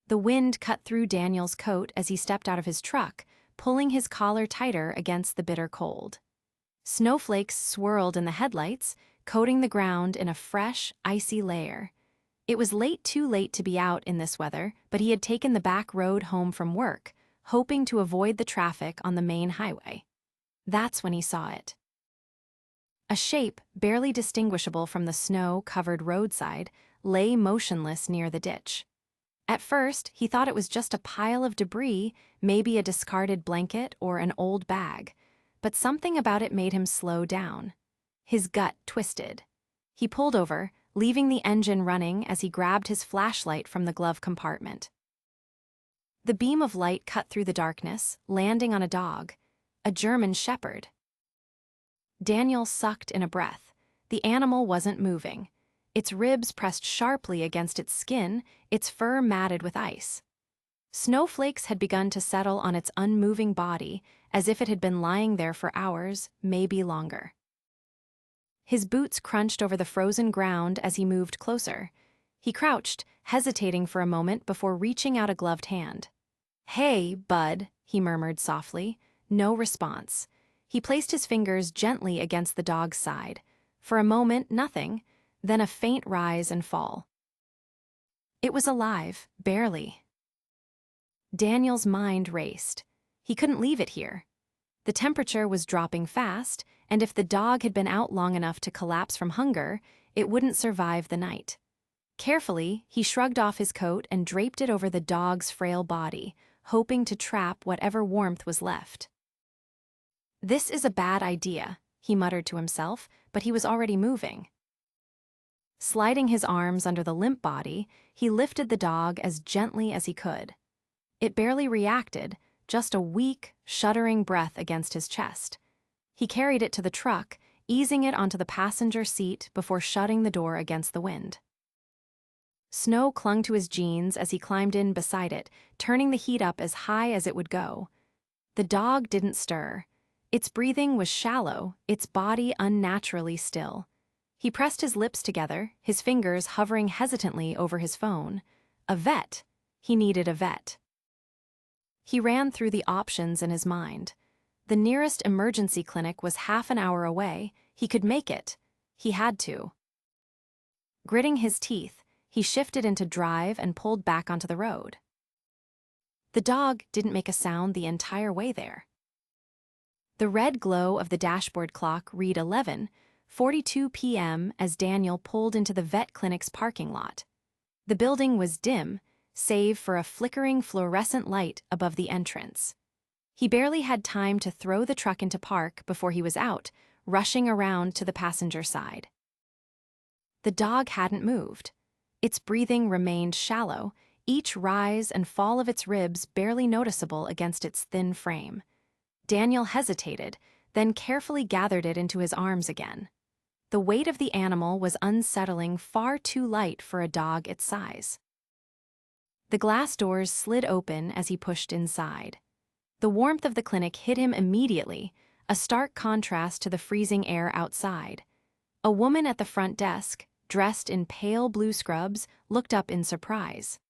The wind cut through Daniel's coat as he stepped out of his truck, pulling his collar tighter against the bitter cold. Snowflakes swirled in the headlights, coating the ground in a fresh, icy layer. It was too late to be out in this weather, but he had taken the back road home from work, hoping to avoid the traffic on the main highway. That's when he saw it. A shape, barely distinguishable from the snow-covered roadside, lay motionless near the ditch. At first, he thought it was just a pile of debris, maybe a discarded blanket or an old bag, but something about it made him slow down. His gut twisted. He pulled over, leaving the engine running as he grabbed his flashlight from the glove compartment. The beam of light cut through the darkness, landing on a dog, a German shepherd. Daniel sucked in a breath. The animal wasn't moving. Its ribs pressed sharply against its skin, its fur matted with ice. Snowflakes had begun to settle on its unmoving body, as if it had been lying there for hours, maybe longer. His boots crunched over the frozen ground as he moved closer. He crouched, hesitating for a moment before reaching out a gloved hand. "Hey, bud," he murmured softly. No response. He placed his fingers gently against the dog's side. For a moment, nothing, then a faint rise and fall. It was alive, barely. Daniel's mind raced. He couldn't leave it here. The temperature was dropping fast, and if the dog had been out long enough to collapse from hunger, it wouldn't survive the night. Carefully, he shrugged off his coat and draped it over the dog's frail body, hoping to trap whatever warmth was left. "This is a bad idea," he muttered to himself, but he was already moving. Sliding his arms under the limp body, he lifted the dog as gently as he could. It barely reacted, just a weak, shuddering breath against his chest. He carried it to the truck, easing it onto the passenger seat before shutting the door against the wind. Snow clung to his jeans as he climbed in beside it, turning the heat up as high as it would go. The dog didn't stir. Its breathing was shallow, its body unnaturally still. He pressed his lips together, his fingers hovering hesitantly over his phone. A vet. He needed a vet. He ran through the options in his mind. The nearest emergency clinic was half an hour away. He could make it. He had to. Gritting his teeth, he shifted into drive and pulled back onto the road. The dog didn't make a sound the entire way there. The red glow of the dashboard clock read 11:42 p.m. as Daniel pulled into the vet clinic's parking lot. The building was dim, save for a flickering fluorescent light above the entrance. He barely had time to throw the truck into park before he was out, rushing around to the passenger side. The dog hadn't moved. Its breathing remained shallow, each rise and fall of its ribs barely noticeable against its thin frame. Daniel hesitated, then carefully gathered it into his arms again. The weight of the animal was unsettling, far too light for a dog its size. The glass doors slid open as he pushed inside. The warmth of the clinic hit him immediately, a stark contrast to the freezing air outside. A woman at the front desk, dressed in pale blue scrubs, looked up in surprise.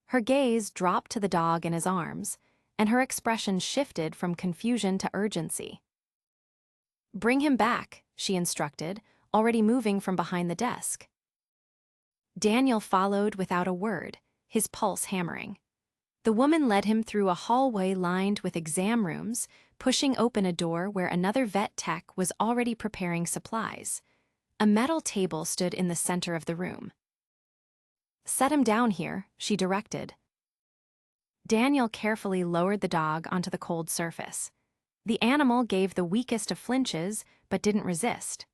Her gaze dropped to the dog in his arms, and her expression shifted from confusion to urgency. "Bring him back," she instructed, already moving from behind the desk. Daniel followed without a word, his pulse hammering. The woman led him through a hallway lined with exam rooms, pushing open a door where another vet tech was already preparing supplies. A metal table stood in the center of the room. "Set him down here," she directed. Daniel carefully lowered the dog onto the cold surface. The animal gave the weakest of flinches, but didn't resist.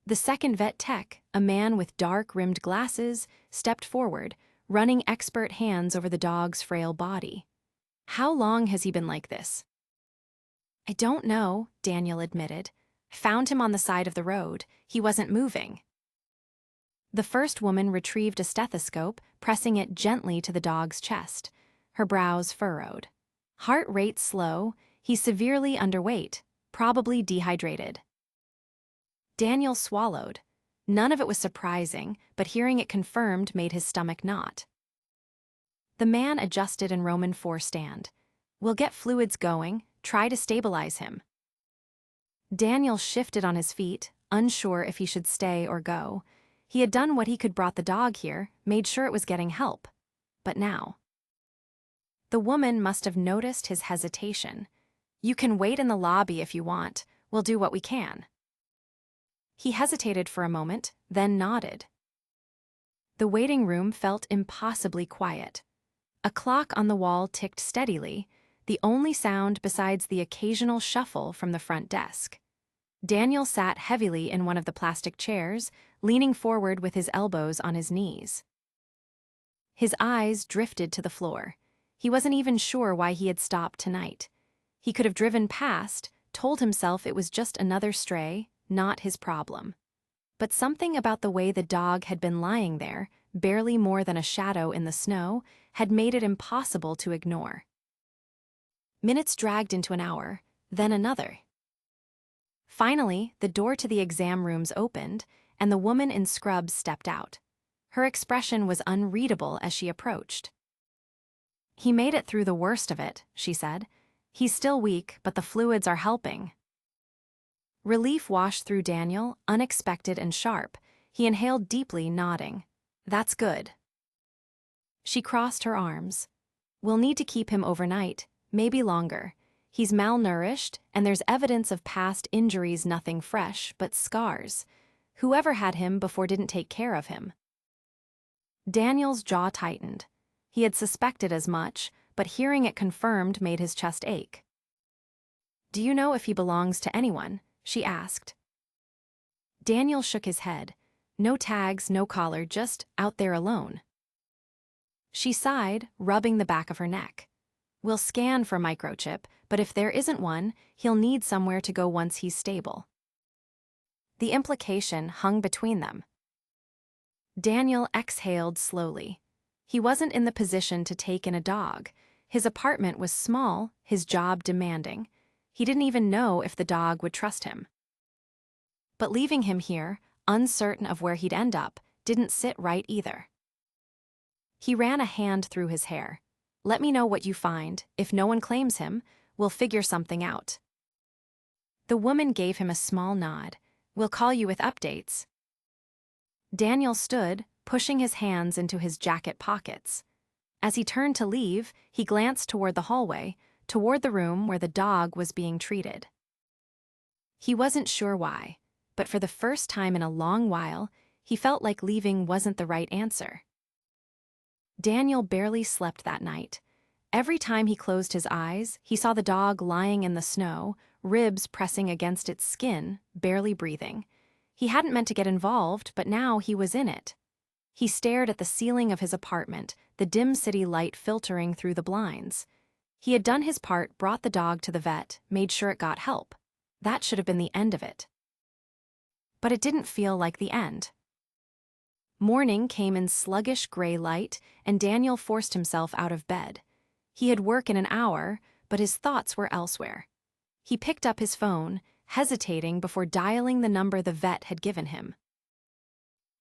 The second vet tech, a man with dark-rimmed glasses, stepped forward, running expert hands over the dog's frail body. "How long has he been like this?" "I don't know," Daniel admitted. "I found him on the side of the road. He wasn't moving." The first woman retrieved a stethoscope, pressing it gently to the dog's chest. Her brows furrowed. Heart rate slow, he's severely underweight, probably dehydrated. Daniel swallowed. None of it was surprising, but hearing it confirmed made his stomach knot. The man adjusted in Roman 4 stand. "We'll get fluids going, try to stabilize him." Daniel shifted on his feet, unsure if he should stay or go. He had done what he could, brought the dog here, made sure it was getting help. But now. The woman must have noticed his hesitation. "You can wait in the lobby if you want. We'll do what we can." He hesitated for a moment, then nodded. The waiting room felt impossibly quiet. A clock on the wall ticked steadily, the only sound besides the occasional shuffle from the front desk. Daniel sat heavily in one of the plastic chairs, leaning forward with his elbows on his knees. His eyes drifted to the floor. He wasn't even sure why he had stopped tonight. He could have driven past, told himself it was just another stray, not his problem. But something about the way the dog had been lying there, barely more than a shadow in the snow, had made it impossible to ignore. Minutes dragged into an hour, then another. Finally, the door to the exam rooms opened, and the woman in scrubs stepped out. Her expression was unreadable as she approached. "He made it through the worst of it," she said. "He's still weak, but the fluids are helping." Relief washed through Daniel, unexpected and sharp. He inhaled deeply, nodding. "That's good." She crossed her arms. "We'll need to keep him overnight, maybe longer. He's malnourished, and there's evidence of past injuries, nothing fresh, but scars. Whoever had him before didn't take care of him." Daniel's jaw tightened. He had suspected as much, but hearing it confirmed made his chest ache. "Do you know if he belongs to anyone?" she asked. Daniel shook his head. "No tags, no collar, just out there alone." She sighed, rubbing the back of her neck. "We'll scan for microchip, but if there isn't one, he'll need somewhere to go once he's stable." The implication hung between them. Daniel exhaled slowly. He wasn't in the position to take in a dog. His apartment was small, his job demanding. He didn't even know if the dog would trust him. But leaving him here, uncertain of where he'd end up, didn't sit right either. He ran a hand through his hair. "Let me know what you find. If no one claims him, we'll figure something out." The woman gave him a small nod. "We'll call you with updates." Daniel stood, pushing his hands into his jacket pockets. As he turned to leave, he glanced toward the hallway, toward the room where the dog was being treated. He wasn't sure why, but for the first time in a long while, he felt like leaving wasn't the right answer. Daniel barely slept that night. Every time he closed his eyes, he saw the dog lying in the snow, ribs pressing against its skin, barely breathing. He hadn't meant to get involved, but now he was in it. He stared at the ceiling of his apartment, the dim city light filtering through the blinds. He had done his part, brought the dog to the vet, made sure it got help. That should have been the end of it. But it didn't feel like the end. Morning came in sluggish gray light, and Daniel forced himself out of bed. He had work in an hour, but his thoughts were elsewhere. He picked up his phone, hesitating before dialing the number the vet had given him.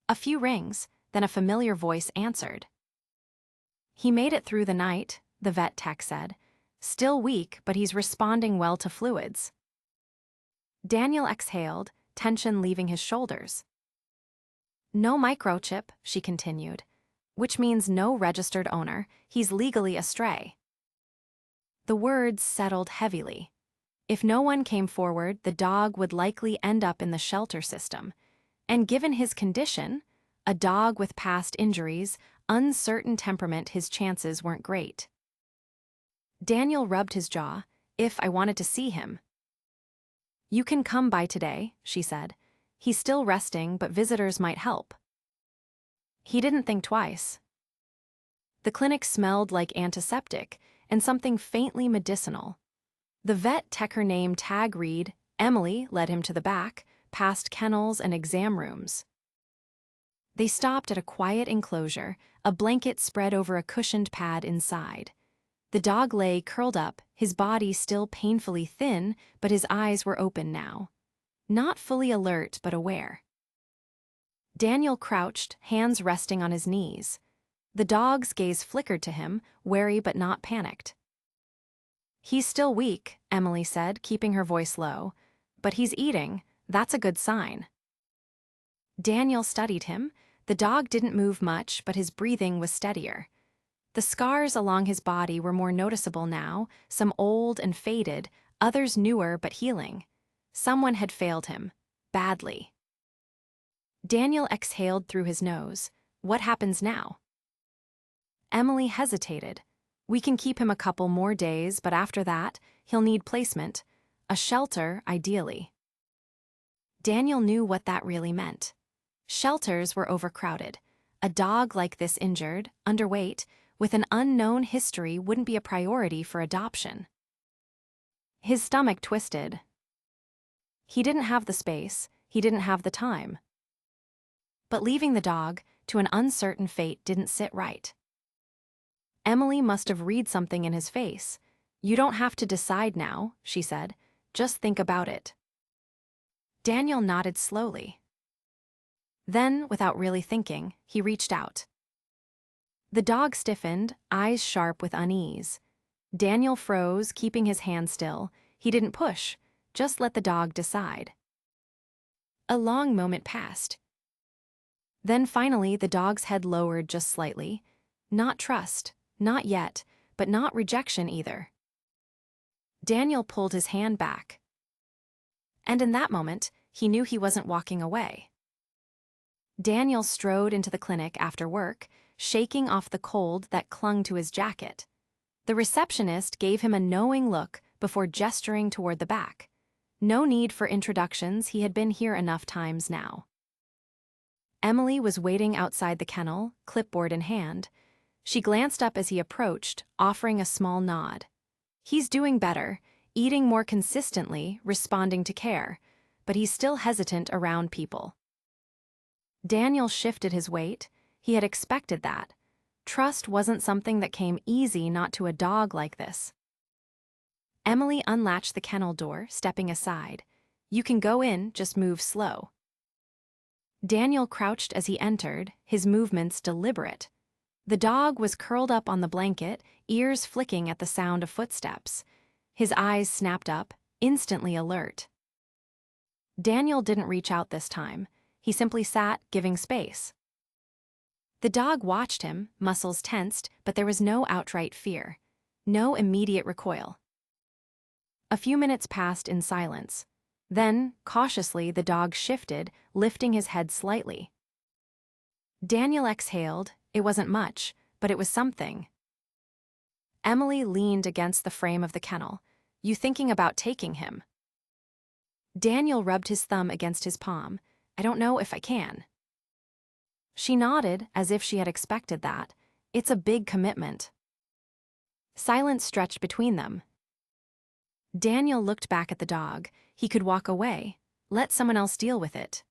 A few rings, then a familiar voice answered. "He made it through the night," the vet tech said. "Still weak, but he's responding well to fluids." Daniel exhaled, tension leaving his shoulders. "No microchip," she continued, "which means no registered owner. He's legally a stray." The words settled heavily. If no one came forward, the dog would likely end up in the shelter system. And given his condition, a dog with past injuries, uncertain temperament, his chances weren't great. Daniel rubbed his jaw. "If I wanted to see him." "You can come by today," she said. "He's still resting, but visitors might help." He didn't think twice. The clinic smelled like antiseptic and something faintly medicinal. The vet tech name tag read, Emily, led him to the back, past kennels and exam rooms. They stopped at a quiet enclosure, a blanket spread over a cushioned pad inside. The dog lay curled up, his body still painfully thin, but his eyes were open now. Not fully alert, but aware. Daniel crouched, hands resting on his knees. The dog's gaze flickered to him, wary but not panicked. "He's still weak," Emily said, keeping her voice low. "But he's eating. That's a good sign." Daniel studied him. The dog didn't move much, but his breathing was steadier. The scars along his body were more noticeable now, some old and faded, others newer but healing. Someone had failed him. Badly. Daniel exhaled through his nose. "What happens now?" Emily hesitated. "We can keep him a couple more days, but after that, he'll need placement. A shelter, ideally." Daniel knew what that really meant. Shelters were overcrowded. A dog like this injured, underweight, with an unknown history wouldn't be a priority for adoption. His stomach twisted. He didn't have the space, he didn't have the time. But leaving the dog to an uncertain fate didn't sit right. Emily must have read something in his face. "You don't have to decide now," she said. "Just think about it." Daniel nodded slowly. Then, without really thinking, he reached out. The dog stiffened, eyes sharp with unease. Daniel froze, keeping his hand still. He didn't push, just let the dog decide. A long moment passed. Then finally the dog's head lowered just slightly. Not trust, not yet, but not rejection either. Daniel pulled his hand back. And in that moment, he knew he wasn't walking away. Daniel strode into the clinic after work, shaking off the cold that clung to his jacket. The receptionist gave him a knowing look before gesturing toward the back. No need for introductions, he had been here enough times now. Emily was waiting outside the kennel, clipboard in hand. She glanced up as he approached, offering a small nod. He's doing better, eating more consistently, responding to care, but he's still hesitant around people. Daniel shifted his weight. He had expected that. Trust wasn't something that came easy, not to a dog like this. Emily unlatched the kennel door, stepping aside. "You can go in, just move slow." Daniel crouched as he entered, his movements deliberate. The dog was curled up on the blanket, ears flicking at the sound of footsteps. His eyes snapped up, instantly alert. Daniel didn't reach out this time. He simply sat, giving space. The dog watched him, muscles tensed, but there was no outright fear. No immediate recoil. A few minutes passed in silence. Then, cautiously, the dog shifted, lifting his head slightly. Daniel exhaled. It wasn't much, but it was something. Emily leaned against the frame of the kennel. "You thinking about taking him?" Daniel rubbed his thumb against his palm. "I don't know if I can." She nodded, as if she had expected that. It's a big commitment. Silence stretched between them. Daniel looked back at the dog. He could walk away, let someone else deal with it.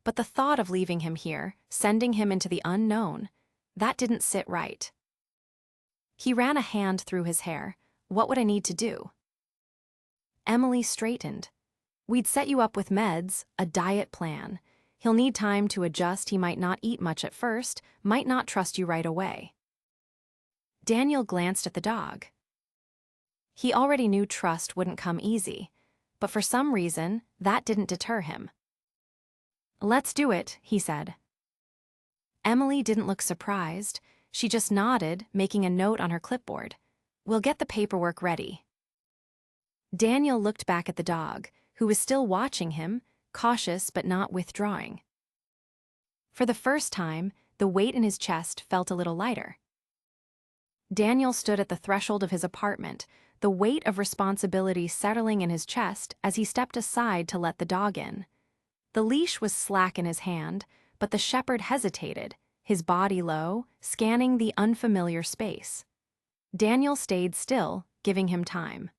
But the thought of leaving him here, sending him into the unknown, that didn't sit right. He ran a hand through his hair. "What would I need to do?" Emily straightened. "We'd set you up with meds, a diet plan. He'll need time to adjust. He might not eat much at first, might not trust you right away." Daniel glanced at the dog. He already knew trust wouldn't come easy, but for some reason, that didn't deter him. "Let's do it," he said. Emily didn't look surprised. She just nodded, making a note on her clipboard. "We'll get the paperwork ready." Daniel looked back at the dog, who was still watching him, cautious but not withdrawing. For the first time, the weight in his chest felt a little lighter. Daniel stood at the threshold of his apartment, the weight of responsibility settling in his chest as he stepped aside to let the dog in. The leash was slack in his hand, but the shepherd hesitated, his body low, scanning the unfamiliar space. Daniel stayed still, giving him time.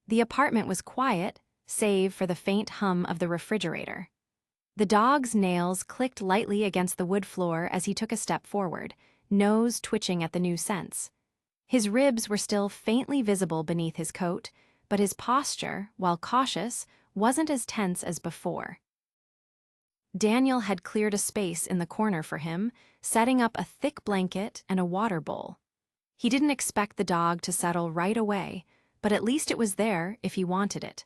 The apartment was quiet, save for the faint hum of the refrigerator. The dog's nails clicked lightly against the wood floor as he took a step forward, nose twitching at the new scents. His ribs were still faintly visible beneath his coat, but his posture, while cautious, wasn't as tense as before. Daniel had cleared a space in the corner for him, setting up a thick blanket and a water bowl. He didn't expect the dog to settle right away, but at least it was there if he wanted it.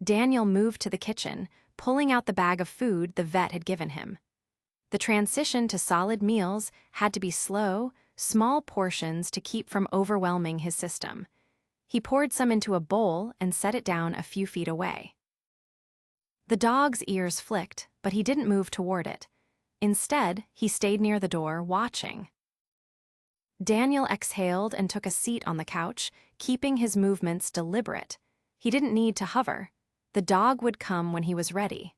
Daniel moved to the kitchen, pulling out the bag of food the vet had given him. The transition to solid meals had to be slow, small portions to keep from overwhelming his system. He poured some into a bowl and set it down a few feet away. The dog's ears flicked, but he didn't move toward it. Instead, he stayed near the door, watching. Daniel exhaled and took a seat on the couch, keeping his movements deliberate. He didn't need to hover. The dog would come when he was ready.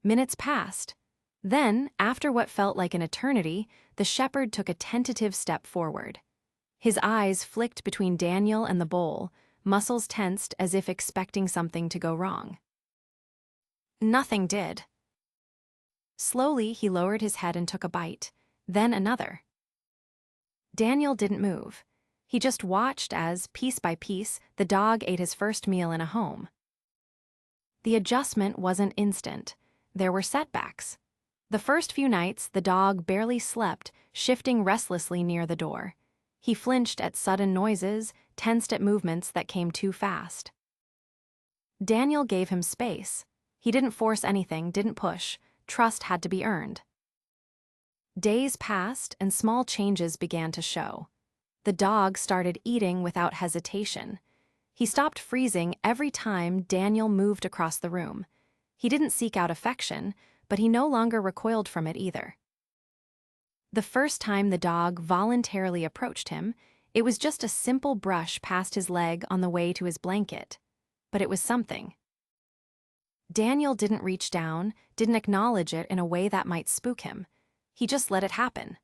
Minutes passed. Then, after what felt like an eternity, the shepherd took a tentative step forward. His eyes flicked between Daniel and the bowl, muscles tensed as if expecting something to go wrong. Nothing did. Slowly, he lowered his head and took a bite, then another. Daniel didn't move. He just watched as, piece by piece, the dog ate his first meal in a home. The adjustment wasn't instant. There were setbacks. The first few nights, the dog barely slept, shifting restlessly near the door. He flinched at sudden noises, tensed at movements that came too fast. Daniel gave him space. He didn't force anything, didn't push. Trust had to be earned. Days passed and small changes began to show. The dog started eating without hesitation. He stopped freezing every time Daniel moved across the room. He didn't seek out affection, but he no longer recoiled from it either. The first time the dog voluntarily approached him, it was just a simple brush past his leg on the way to his blanket. But it was something. Daniel didn't reach down, didn't acknowledge it in a way that might spook him. He just let it happen.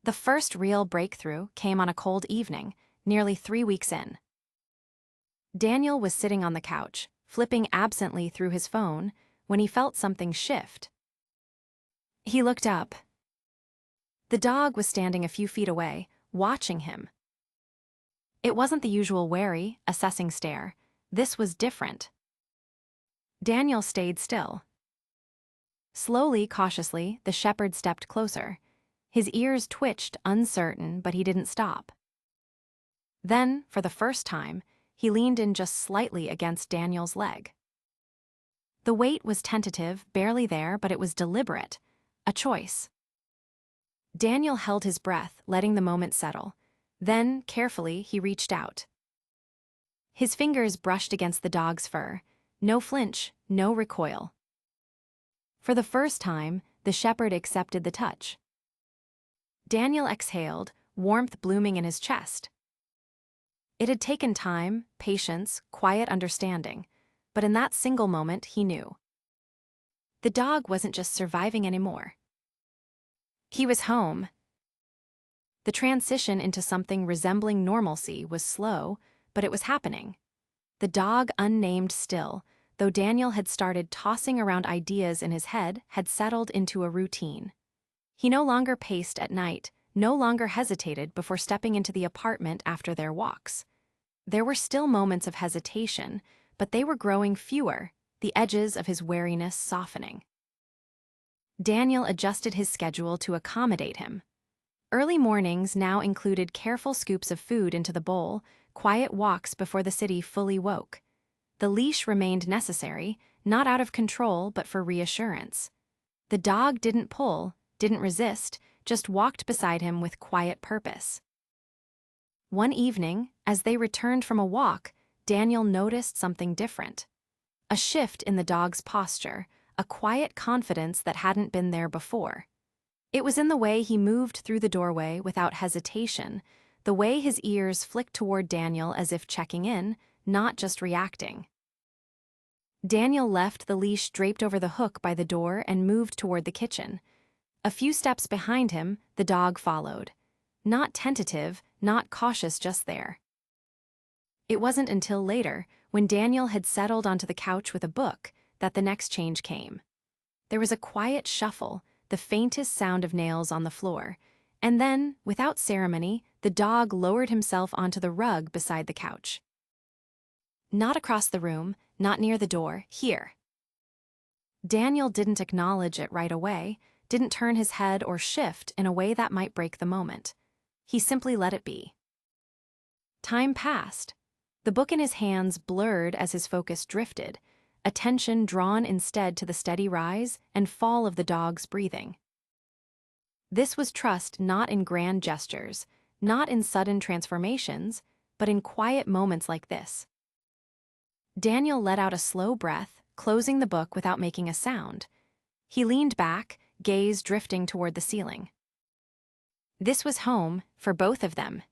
The first real breakthrough came on a cold evening, nearly 3 weeks in. Daniel was sitting on the couch, flipping absently through his phone, when he felt something shift. He looked up. The dog was standing a few feet away, watching him. It wasn't the usual wary, assessing stare. This was different. Daniel stayed still. Slowly, cautiously, the shepherd stepped closer. His ears twitched, uncertain, but he didn't stop. Then, for the first time, he leaned in just slightly against Daniel's leg. The weight was tentative, barely there, but it was deliberate. A choice. Daniel held his breath, letting the moment settle. Then, carefully, he reached out. His fingers brushed against the dog's fur. No flinch, no recoil. For the first time, the shepherd accepted the touch. Daniel exhaled, warmth blooming in his chest. It had taken time, patience, quiet understanding, but in that single moment he knew. The dog wasn't just surviving anymore. He was home. The transition into something resembling normalcy was slow, but it was happening. The dog, unnamed still, though Daniel had started tossing around ideas in his head, had settled into a routine. He no longer paced at night, no longer hesitated before stepping into the apartment after their walks. There were still moments of hesitation, but they were growing fewer, the edges of his wariness softening. Daniel adjusted his schedule to accommodate him. Early mornings now included careful scoops of food into the bowl, quiet walks before the city fully woke. The leash remained necessary, not out of control but for reassurance. The dog didn't pull, didn't resist, just walked beside him with quiet purpose. One evening, as they returned from a walk, Daniel noticed something different. A shift in the dog's posture, a quiet confidence that hadn't been there before. It was in the way he moved through the doorway without hesitation, the way his ears flicked toward Daniel as if checking in, not just reacting. Daniel left the leash draped over the hook by the door and moved toward the kitchen. A few steps behind him, the dog followed. Not tentative, not cautious, just there. It wasn't until later, when Daniel had settled onto the couch with a book, that the next change came. There was a quiet shuffle, the faintest sound of nails on the floor, and then, without ceremony, the dog lowered himself onto the rug beside the couch. Not across the room, not near the door, here. Daniel didn't acknowledge it right away, didn't turn his head or shift in a way that might break the moment. He simply let it be. Time passed. The book in his hands blurred as his focus drifted, attention drawn instead to the steady rise and fall of the dog's breathing. This was trust not in grand gestures, not in sudden transformations, but in quiet moments like this. Daniel let out a slow breath, closing the book without making a sound. He leaned back, gaze drifting toward the ceiling. This was home, for both of them,